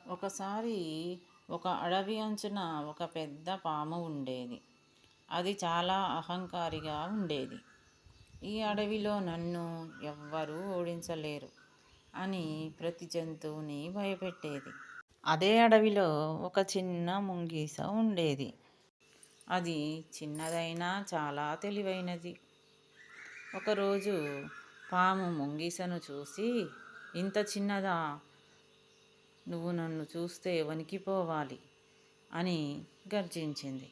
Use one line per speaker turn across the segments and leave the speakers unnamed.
ఒకసారి ఒక అడవి అంచున ఒక పెద్ద పాము ఉండేది. అది చాలా అహంకారిగా ఉండేది. ఈ అడవిలో నన్ను ఎవ్వరూ ఓడించలేరు అని ప్రతి జంతువుని భయపెట్టేది. అదే అడవిలో ఒక చిన్న ముంగీస ఉండేది. అది చిన్నదైనా చాలా తెలివైనది. ఒకరోజు పాము ముంగీసను చూసి, ఇంత చిన్నదా, నువ్వు నన్ను చూస్తే వణికిపోవాలి అని గర్జించింది.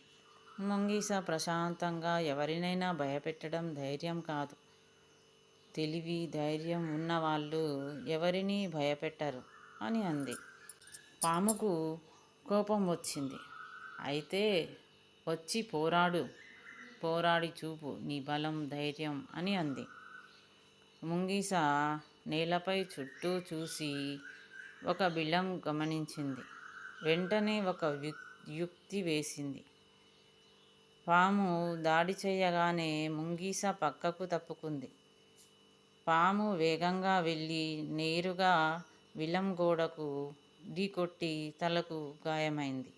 ముంగీస ప్రశాంతంగా ఎవరినైనా భయపెట్టడం ధైర్యం కాదు. తెలివి, ధైర్యం ఉన్నవాళ్ళు ఎవరినీ భయపెట్టరు అని అంది. పాముకు కోపం వచ్చింది. అయితే వచ్చి పోరాడి చూపు నీ బలం, ధైర్యం అని అంది. ముంగీస నేలపై చుట్టూ చూసి ఒక బిలం గమనించింది. వెంటనే ఒక యుక్తి వేసింది. పాము దాడి చేయగానే ముంగీస పక్కకు తప్పుకుంది. పాము వేగంగా వెళ్ళి నేరుగా బిలం గోడకు ఢీకొట్టి తలకు గాయమైంది.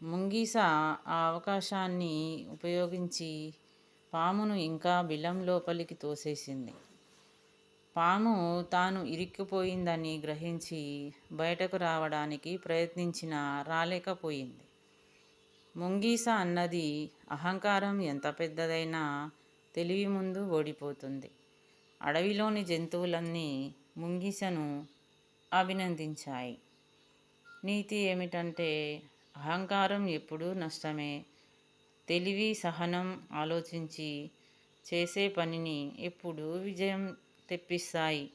ముంగీస ఆ అవకాశాన్ని ఉపయోగించి పామును ఇంకా బిలం లోపలికి తోసేసింది. పాము తాను ఇరుక్కుపోయిందని గ్రహించి బయటకు రావడానికి ప్రయత్నించినా రాలేకపోయింది. ముంగీస అన్నది, అహంకారం ఎంత పెద్దదైనా తెలివి ముందు ఓడిపోతుంది. అడవిలోని జంతువులన్నీ ముంగీసను అభినందించాయి. నీతి ఏమిటంటే, అహంకారం ఎప్పుడూ నష్టమే. తెలివి, సహనం, ఆలోచించి చేసే పనిని ఎప్పుడూ విజయం తెప్పిస్తాయి.